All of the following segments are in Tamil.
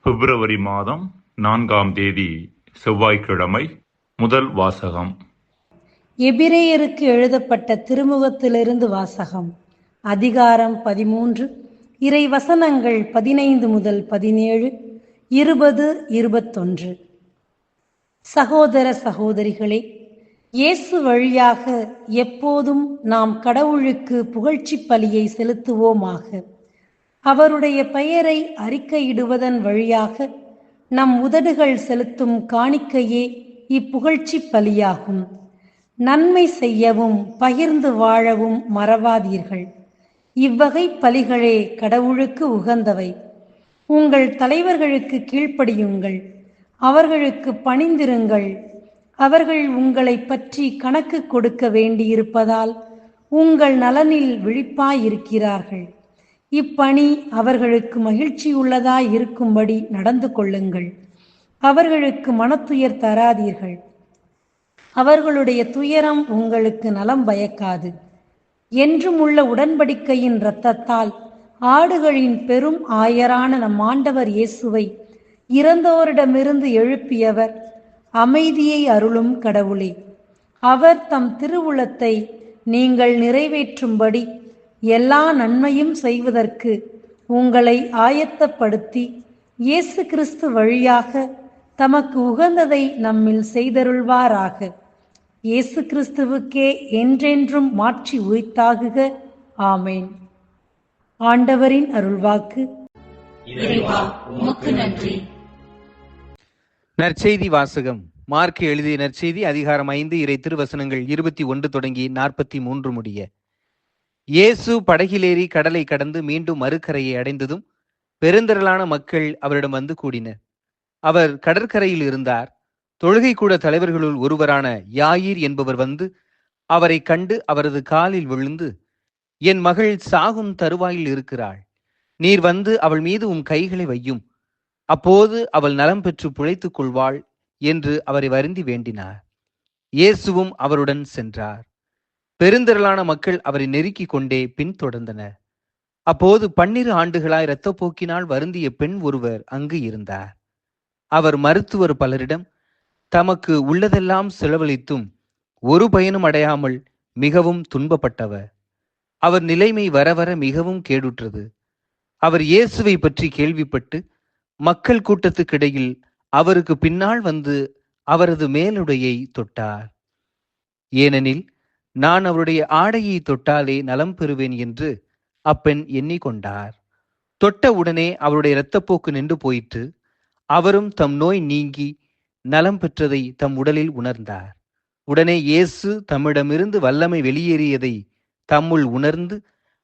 பிப்ரவரி மாதம் 4ஆம் தேதி செவ்வாய்க்கிழமை. முதல் வாசகம். எபிரேயருக்கு எழுதப்பட்ட திருமுகத்திலிருந்து வாசகம். அதிகாரம் 13, இறை வசனங்கள் 15 முதல் 17, 20, 21. சகோதர சகோதரிகளே, இயேசு வழியாக எப்போதும் நாம் கடவுளுக்கு புகழ்ச்சி பலியை செலுத்துவோமாக. அவருடைய பெயரை அறிக்கையிடுவதன் வழியாக நம் உதடுகள் செலுத்தும் காணிக்கையே இப்புகழ்ச்சி பலியாகும். நன்மை செய்யவும் பகிர்ந்து வாழவும் மறவாதீர்கள். இவ்வகை பலிகளே கடவுளுக்கு உகந்தவை. உங்கள் தலைவர்களுக்கு கீழ்ப்படியுங்கள், அவர்களுக்கு பணிந்திருங்கள். அவர்கள் உங்களை பற்றி கணக்கு கொடுக்க வேண்டியிருப்பதால் உங்கள் நலனில் விழிப்பாயிருக்கிறார்கள். இப்பணி அவர்களுக்கு மகிழ்ச்சியுள்ளதாய் இருக்கும்படி நடந்து கொள்ளுங்கள். அவர்களுக்கு மனத்துயர் தராதீர்கள். அவர்களுடைய துயரம் உங்களுக்கு நலம் பயக்காது. என்றும் உள்ள உடன்படிக்கையின் இரத்தத்தால் ஆடுகளின் பெரும் ஆயரான நம் ஆண்டவர் இயேசுவை இறந்தோரிடமிருந்து எழுப்பியவர் அமைதியை அருளும் கடவுளே. அவர் தம் திருவுளத்தை நீங்கள் நிறைவேற்றும்படி எல்லா நன்மையும் செய்வதற்கு உங்களை ஆயத்தப்படுத்தி இயேசு கிறிஸ்து வழியாக தமக்கு உகந்ததை நம்மில் செய்தருள்வாராக. இயேசு கிறிஸ்துவுக்கே என்றென்றும் மாட்சி உரித்தாகுக. ஆமேன். ஆண்டவரின் அருள்வாக்கு. நற்செய்தி வாசகம். மார்க்கு எழுதிய நற்செய்தி அதிகாரம் 5 இறை திருவசனங்கள் 21 தொடங்கி 43 முடிய. இயேசு படகிலேறி கடலை கடந்து மீண்டும் மறுகரையை அடைந்ததும் பெருந்திரளான மக்கள் அவரிடம் வந்து கூடினர். அவர் கடற்கரையில் இருந்தார். தொழுகை கூட தலைவர்களுள் ஒருவரான யாயிர் என்பவர் வந்து அவரை கண்டு அவரது காலில் விழுந்து, என் மகள் சாகும் தருவாயில் இருக்கிறாள். நீர் வந்து அவள் மீது உம் கைகளை வையும், அப்போது அவள் நலம் பெற்று பிழைத்துக் கொள்வாள் என்று அவரை வருந்தி வேண்டினார். இயேசுவும் அவருடன் சென்றார். பெருந்திரளான மக்கள் அவரை நெருக்கிக் கொண்டே பின்தொடர்ந்தனர். அப்போது 12 ஆண்டுகளாய் இரத்தப்போக்கினால் வருந்திய பெண் ஒருவர் அங்கு இருந்தார். அவர் மருத்துவர் பலரிடம் தமக்கு உள்ளதெல்லாம் செலவழித்தும் ஒரு பயனும் அடையாமல் மிகவும் துன்பப்பட்டவர். அவர் நிலைமை வர வர மிகவும் கேடுற்றது. அவர் இயேசுவை பற்றி கேள்விப்பட்டு மக்கள் கூட்டத்துக்கிடையில் அவருக்கு பின்னால் வந்து அவரது மேலுடையை தொட்டார். ஏனெனில் நான் அவருடைய ஆடையை தொட்டாலே நலம் பெறுவேன் என்று அப்பெண் எண்ணிக்கொண்டார். தொட்ட உடனே அவருடைய இரத்தப்போக்கு நின்று போயிற்று. அவரும் தம் நோய் நீங்கி நலம் பெற்றதை தம் உடலில் உணர்ந்தார். உடனே இயேசு தம்மிடமிருந்து வல்லமை வெளியேறியதை தம்முள் உணர்ந்து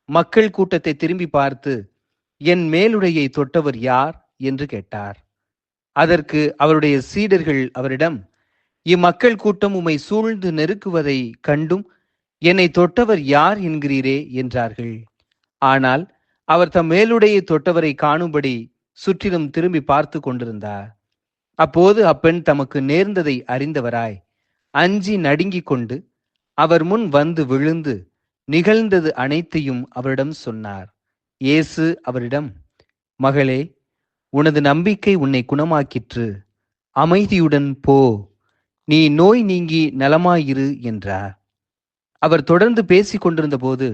மக்கள் கூட்டத்தை திரும்பி பார்த்து, என் மேலுடையை தொட்டவர் யார் என்று கேட்டார். அதற்கு அவருடைய சீடர்கள் அவரிடம், இம்மக்கள் கூட்டம் உம்மை சூழ்ந்து நெருக்குவதை கண்டும் என்னை தொட்டவர் யார் என்கிறீரே என்றார்கள். ஆனால் அவர் தம் மேலுடையை தொட்டவரை காணும்படி சுற்றிலும் திரும்பி பார்த்து கொண்டிருந்தார். அப்போது அப்பெண் தமக்கு நேர்ந்ததை அறிந்தவராய் அஞ்சி நடுங்கிக் கொண்டு அவர் முன் வந்து விழுந்து நிகழ்ந்தது அனைத்தையும் அவரிடம் சொன்னார். இயேசு அவரிடம், மகளே, உனது நம்பிக்கை உன்னை குணமாக்கிற்று. அமைதியுடன் போ, நீ நோய் நீங்கி நலமாயிரு என்றார். அவர் தொடர்ந்து பேசிக் கொண்டிருந்த போது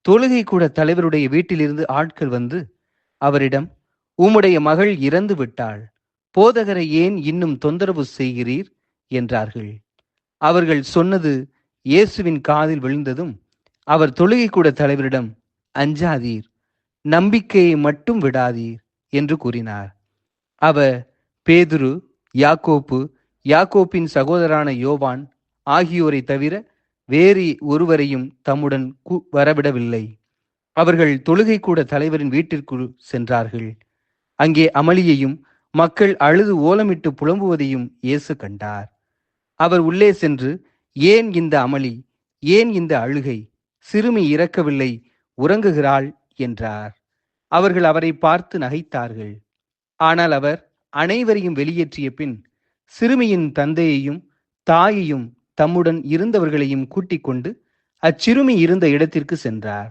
தொழுகை கூட தலைவருடைய வீட்டிலிருந்து ஆட்கள் வந்து அவரிடம், உம்முடைய மகள் இறந்து விட்டாள், போதகரை ஏன் இன்னும் தொந்தரவு செய்கிறீர் என்றார்கள். அவர்கள் சொன்னது இயேசுவின் காதில் விழுந்ததும் அவர் தொழுகை கூட தலைவரிடம், அஞ்சாதீர், நம்பிக்கையை மட்டும் விடாதீர் என்று கூறினார். அவர் பேதுரு, யாக்கோப்பு, யாக்கோப்பின் சகோதரான யோவான் ஆகியோரை தவிர வேறு ஒருவரையும் தம்முடன் வரவிடவில்லை. அவர்கள் தொழுகை கூட தலைவரின் வீட்டிற்குள் சென்றார்கள். அங்கே அமளியையும் மக்கள் அழுது ஓலமிட்டு புலம்புவதையும் இயேசு கண்டார். அவர் உள்ளே சென்று, ஏன் இந்த அமளி, ஏன் இந்த அழுகை? சிறுமி இறக்கவில்லை, உறங்குகிறாள் என்றார். அவர்கள் அவரை பார்த்து நகைத்தார்கள். ஆனால் அவர் அனைவரையும் வெளியேற்றிய பின் சிறுமியின் தந்தையையும் தாயையும் தம்முடன் இருந்தவர்களையும் கூட்டிக் கொண்டு அச்சிறுமி இருந்த இடத்திற்கு சென்றார்.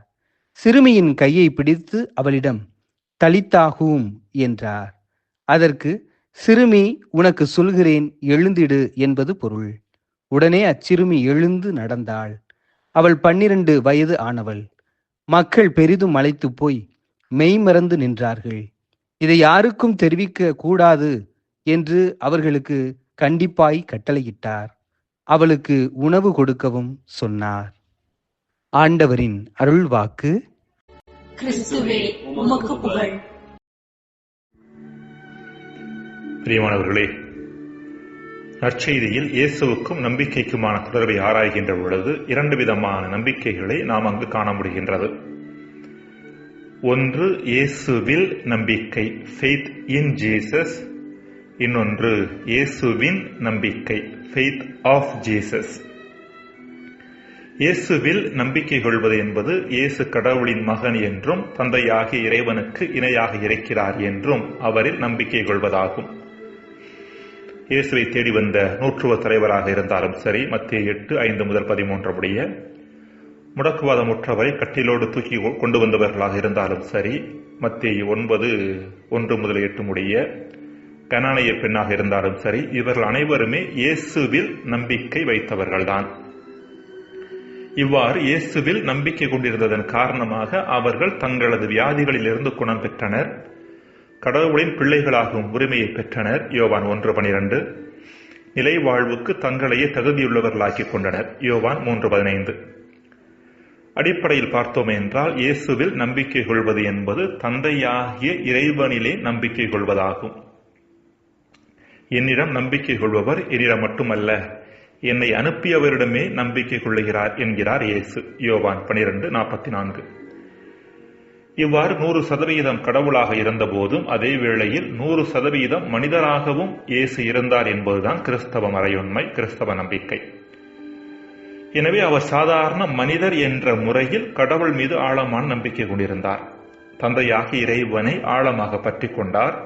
சிறுமியின் கையை பிடித்து அவளிடம், தலித்தா கூம் என்றார். அதற்கு, சிறுமி, உனக்கு சொல்கிறேன், எழுந்திடு என்பது பொருள். உடனே அச்சிறுமி எழுந்து நடந்தாள். அவள் 12 வயது ஆனவள். மக்கள் பெரிதும் மலைத்துப் போய் மெய்மறந்து நின்றார்கள். இதை யாருக்கும் தெரிவிக்க கூடாது என்று அவர்களுக்கு கண்டிப்பாய் கட்டளையிட்டார். அவளுக்கு உணவு கொடுக்கவும் சொன்னார். ஆண்டவரின் அருள்வாக்கு. கிறிஸ்துவே, உமக்கு புகழ். பிரியமானவர்களே, நற்செய்தியில் இயேசுவுக்கும் நம்பிக்கைக்குமான தொடர்பை ஆராய்கின்ற பொழுது 2 விதமான நம்பிக்கைகளை நாம் அங்கு காண முடிகின்றது. ஒன்று இயேசுவில் நம்பிக்கை, ஃபெய்த் இன் ஜீசஸ். இன்னொன்று இயேசுவின் நம்பிக்கை, ஃபெய்த் ஆஃப் ஜீசஸ். இயேசுவில் நம்பிக்கை கொள்வது என்பது இயேசு கடவுளின் மகன் என்றும் தந்தையாகிய இறைவனுக்கு இணையாக இருக்கிறார் என்றும் அவரில் நம்பிக்கை கொள்வதாகும். இயேசுவை தேடி வந்த நூற்றுவ தலைவராக இருந்தாலும் சரி, மத்தேயு 8:5-13 முடிய, முடக்குவாதமுற்றவரை கட்டிலோடு தூக்கி கொண்டு வந்தவர்களாக இருந்தாலும் சரி, மத்தேயு 9:1-8 முடிய, கனானிய பெண்ணாக இருந்தாலும் சரி, இவர்கள் அனைவருமே இயேசுவில் நம்பிக்கை வைத்தவர்கள்தான். இவ்வாறு இயேசுவில் நம்பிக்கை கொண்டிருந்ததன் காரணமாக அவர்கள் தங்களது வியாதிகளில் இருந்து குணம் பெற்றனர், கடவுளின் பிள்ளைகளாகும் உரிமையை பெற்றனர், யோவான் 1:12. நிலை வாழ்வுக்கு தங்களையே தகுதியுள்ளவர்களாக்கிக் கொண்டனர், யோவான் 3:15. அடிப்படையில் பார்த்தோம் என்றால், இயேசுவில் நம்பிக்கை கொள்வது என்பது தந்தையாகிய இறைவனிலே நம்பிக்கை கொள்வதாகும். என்னிடம் நம்பிக்கை கொள்பவர் என்னிடம் மட்டுமல்ல, என்னை அனுப்பியவரிடமே நம்பிக்கை கொள்ளுகிறார் என்கிறார் இயேசு, யோவான் 12:44. இவ்வாறு 100% கடவுளாக இருந்த போதும் அதே வேளையில் 100% மனிதராகவும் இயேசு இருந்தார் என்பதுதான் கிறிஸ்தவ மறையுண்மை, கிறிஸ்தவ நம்பிக்கை. எனவே அவர் சாதாரண மனிதர் என்ற முறையில் கடவுள் மீது ஆழமான நம்பிக்கை கொண்டிருந்தார். தந்தையாகிய இறைவனை ஆழமாக பற்றி கொண்டார்.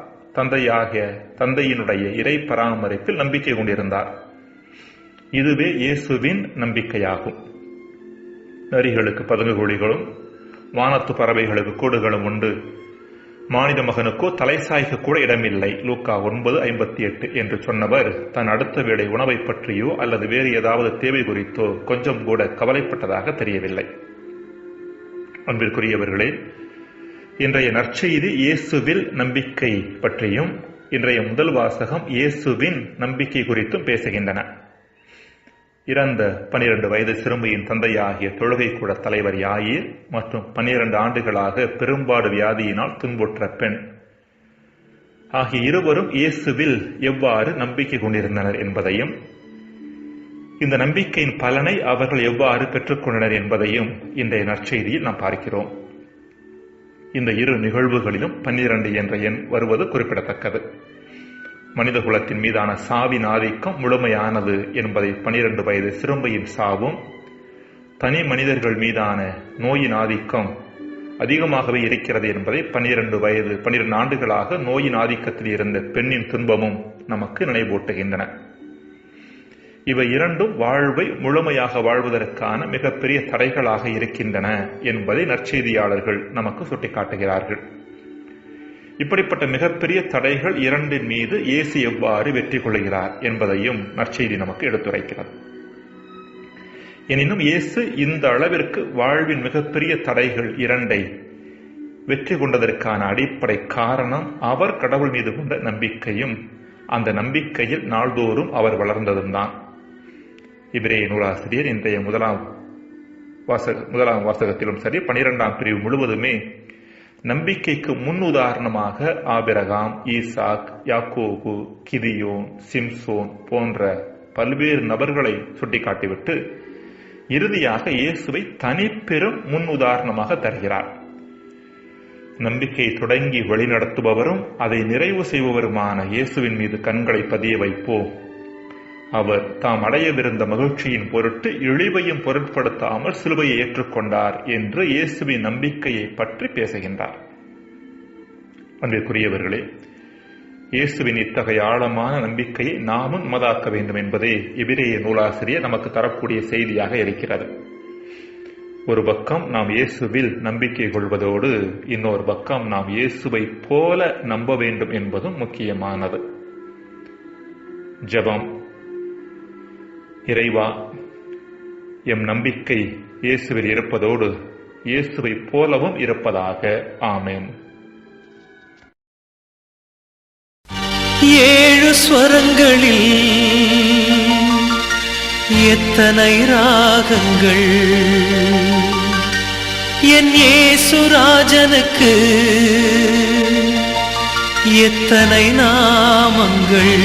தந்தையினுடைய இறை பராமரிப்பில் நம்பிக்கை கொண்டிருந்தார். இதுவே இயேசுவின் நம்பிக்கையாகும். நரிகளுக்கு பதுங்குகுழிகளும் வானத்து பறவைகளுக்கு கூடுகளும் உண்டு, மானிட மகனுக்கோ தலை சாய்க்க கூட இடமில்லை, லூக்கா 9:58 என்று சொன்னவர் தன் அடுத்த வேளை உணவை பற்றியோ அல்லது வேறு ஏதாவது தேவை குறித்தோ கொஞ்சம் கூட கவலைப்பட்டதாக தெரியவில்லை. அன்பிற்குரியவர்களே, இன்றைய நற்செய்தி இயேசுவில் நம்பிக்கை பற்றியும், இன்றைய முதல் வாசகம் இயேசுவின் நம்பிக்கை குறித்தும் பேசுகின்றன. இறந்த 12 வயது சிறுமியின் தந்தையாகிய தொழுகை கூட தலைவர் யாயிர் மற்றும் 12 ஆண்டுகளாக பெரும்பாடு வியாதியினால் துன்புற்ற பெண் ஆகிய இருவரும் இயேசுவில் எவ்வாறு நம்பிக்கை கொண்டிருந்தனர் என்பதையும், இந்த நம்பிக்கையின் பலனை அவர்கள் எவ்வாறு பெற்றுக்கொண்டனர் என்பதையும் இன்றைய நற்செய்தியில் நாம் பார்க்கிறோம். இந்த இரு நிகழ்வுகளிலும் 12 என்ற எண் வருவது குறிப்பிடத்தக்கது. மனித குலத்தின் மீதான சாவின் ஆதிக்கம் முழுமையானது என்பதை 12 வயது சிறுமியின் சாவும், தனி மனிதர்கள் மீதான நோயின் ஆதிக்கம் அதிகமாகவே இருக்கிறது என்பதை 12 ஆண்டுகளாக நோயின் ஆதிக்கத்தில் இருந்த பெண்ணின் துன்பமும் நமக்கு நினைவூட்டுகின்றன. இவை இரண்டும் வாழ்வை முழுமையாக வாழ்வதற்கான மிகப்பெரிய தடைகளாக இருக்கின்றன என்பதை நற்செய்தியாளர்கள் நமக்கு சுட்டிக்காட்டுகிறார்கள். இப்படிப்பட்ட மிகப்பெரிய தடைகள் இரண்டின் மீது இயேசு எவ்வாறு வெற்றி கொள்கிறார் என்பதையும் நற்செய்தி நமக்கு எடுத்துரைக்கிறது. எனினும் இயேசு இந்த அளவிற்கு வாழ்வின் மிகப்பெரிய தடைகள் இரண்டை வெற்றி கொண்டதற்கான அடிப்படை காரணம் அவர் கடவுள் மீது கொண்ட நம்பிக்கையும், அந்த நம்பிக்கையில் நாள்தோறும் அவர் வளர்ந்ததும் தான். இவரே நூலாசிரியர் இன்றைய முதலாம் வாசகத்திலும் சரி, 12ஆம் பிரிவு முழுவதுமே நம்பிக்கைக்கு முன் உதாரணமாக ஆபிரகாம், ஈசாக், யாக்கோபு, கிதியோன், சிம்சோன் போன்ற பல்வேறு நபர்களை சுட்டிக்காட்டிவிட்டு இறுதியாக இயேசுவை தனிப்பெரும் முன் உதாரணமாக தருகிறார். நம்பிக்கையை தொடங்கி வழிநடத்துபவரும் அதை நிறைவு செய்பவருமான இயேசுவின் மீது கண்களை பதிய வைப்போம். அவர் தாம் அடையவிருந்த மகிழ்ச்சியின் பொருட்டு இழிவையும் பொருட்படுத்தாமல் சிலுவையை ஏற்றுக்கொண்டார் என்று இயேசுவின் நம்பிக்கையை பற்றி பேசுகின்றார். அன்பிற்குரியவர்களே, இயேசுவின் இத்தகைய ஆழமான நம்பிக்கையை நாமும் மதாக்க வேண்டும் என்பதே எபிரேய நூலாசிரியர் நமக்கு தரக்கூடிய செய்தியாக இருக்கிறது. ஒரு பக்கம் நாம் இயேசுவில் நம்பிக்கை கொள்வதோடு இன்னொரு பக்கம் நாம் இயேசுவை போல நம்ப வேண்டும் என்பதும் முக்கியமானது. ஜெபம். இறைவா, எம் நம்பிக்கை இயேசுவில் இருப்பதோடு இயேசுவை போலவும் இருப்பதாக. ஆமென். 7 ஸ்வரங்களில் எத்தனை ராகங்கள், என் இயேசுராஜனுக்கு எத்தனை நாமங்கள்.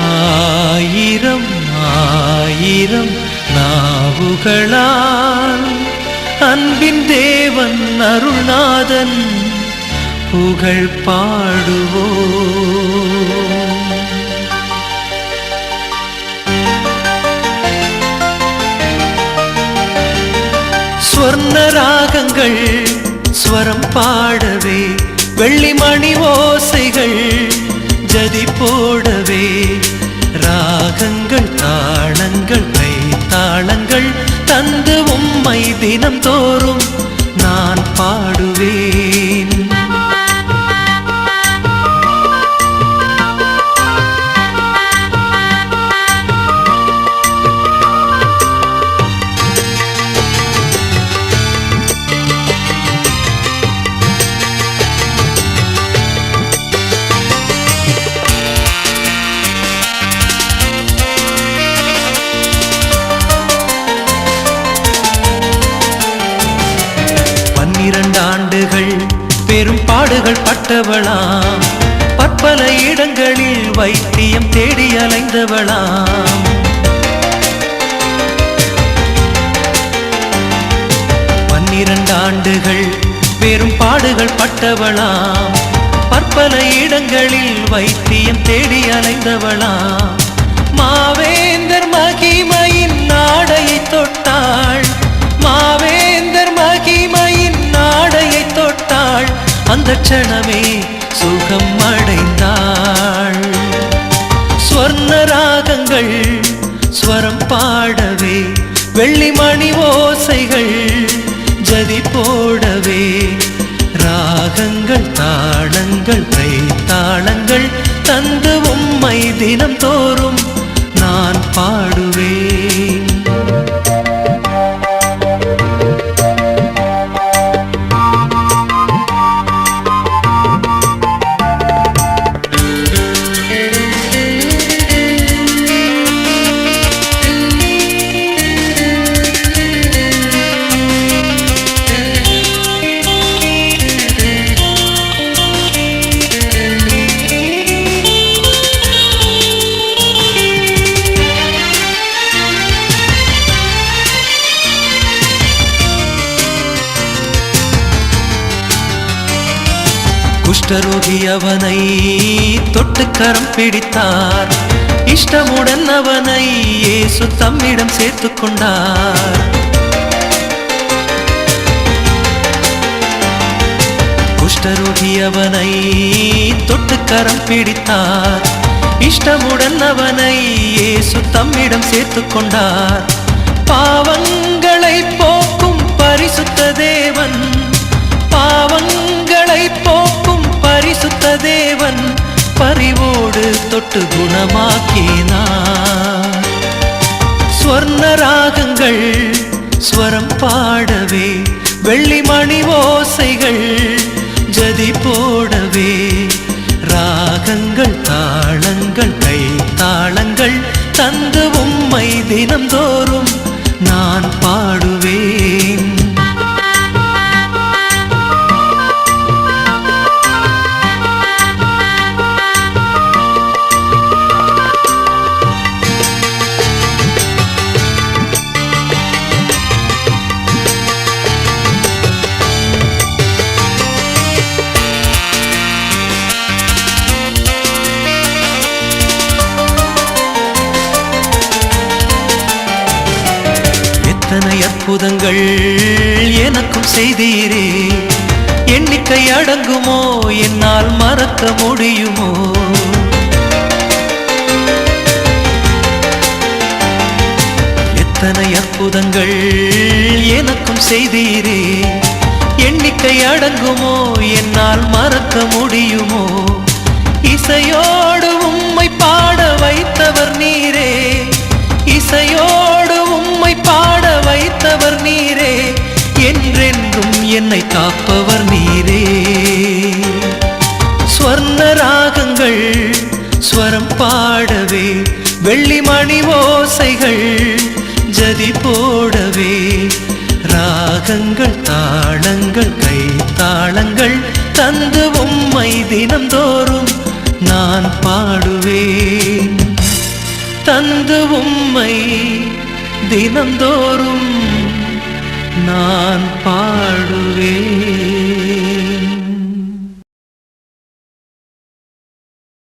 1000 1000 நாவுகளால் அன்பின் தேவன் அருள்நாதன் புகழ் பாடுவோம். ஸ்வர்ண ராகங்கள் ஸ்வரம் பாடவே, வெள்ளிமணி ஓசைகள் ஜதி போடவே, ராகங்கள் தாளங்கள் கை தாளங்கள் தந்து உம்மை தினம் தோறும் நான் பாடுவேன். பெரும் பாடுகள் பட்டவளாம், பற்பல இடங்களில் வைத்தியம் தேடி அலைந்தவளாம். 12 ஆண்டுகள் பெரும் பாடுகள் பட்டவளாம், பற்பல இடங்களில் வைத்தியம் தேடி அலைந்தவளாம். மாவேந்தர் மகிமையின் நாடையை தொட்டாள், மாவேந்தர் மகிமையின் நாடையை தொட்டாள், அந்த க்ஷணமே சுகம் அடைந்தாள். ஸ்வர்ண ராகங்கள் ஸ்வரம் பாடவே, வெள்ளிமணி ஓசைகள் ஜதி போடவே, ராகங்கள் தாளங்கள் கை தாளங்கள் தந்து உம்மை தினம் தோறும் நான் பாடுவேன். குஷ்டரோகி அவனை தொட்டு கரம் பிடித்தார், இஷ்டமுடன் அவனை இயேசு தம்மிடம் சேர்த்து கொண்டார். குஷ்டரோகி அவனை தொட்டு கரம் பிடித்தார், இஷ்டமுடன் அவனை இயேசு தம்மிடம் சேர்த்து கொண்டார். பாவங்களை போக்கும் பரிசுத்த தேவன், பாவங்களை போக்கும் பரிசுத்த தேவன் பரிவோடு தொட்டு குணமாக்கினார். ஸ்வர்ண ராகங்கள் ஸ்வரம் பாடவே, வெள்ளிமணி ஓசைகள் ஜதி போடவே, ராகங்கள் தாளங்கள் கை தாளங்கள் தந்து உம்மை தினம் தோறும் நான் பாடுவேன். எத்தனை அற்புதங்கள் எனக்கும் செய்தீரே, எண்ணிக்கை அடங்குமோ, என்னால் மறக்க முடியுமோ. எத்தனை அற்புதங்கள் எனக்கும் செய்தீரே, எண்ணிக்கை அடங்குமோ, என்னால் மறக்க முடியுமோ? இசையோடு உம்மை பாட வைத்தவர் நீரே, இசையோடு உம்மை பாட வைத்தவர் நீரே, என்றென்றும் என்னை காப்பவர் நீரே. ஸ்வர்ண ராகங்கள் ஸ்வரம் பாடவே, வெள்ளி மணி ஓசைகள் ஜதி போடவே, ராகங்கள் தாளங்கள் கை தாளங்கள் தந்து உம்மை தினம்தோறும் நான் பாடுவேன், தந்து உம்மை தினம்தோறும் நான் பாடுவேன்.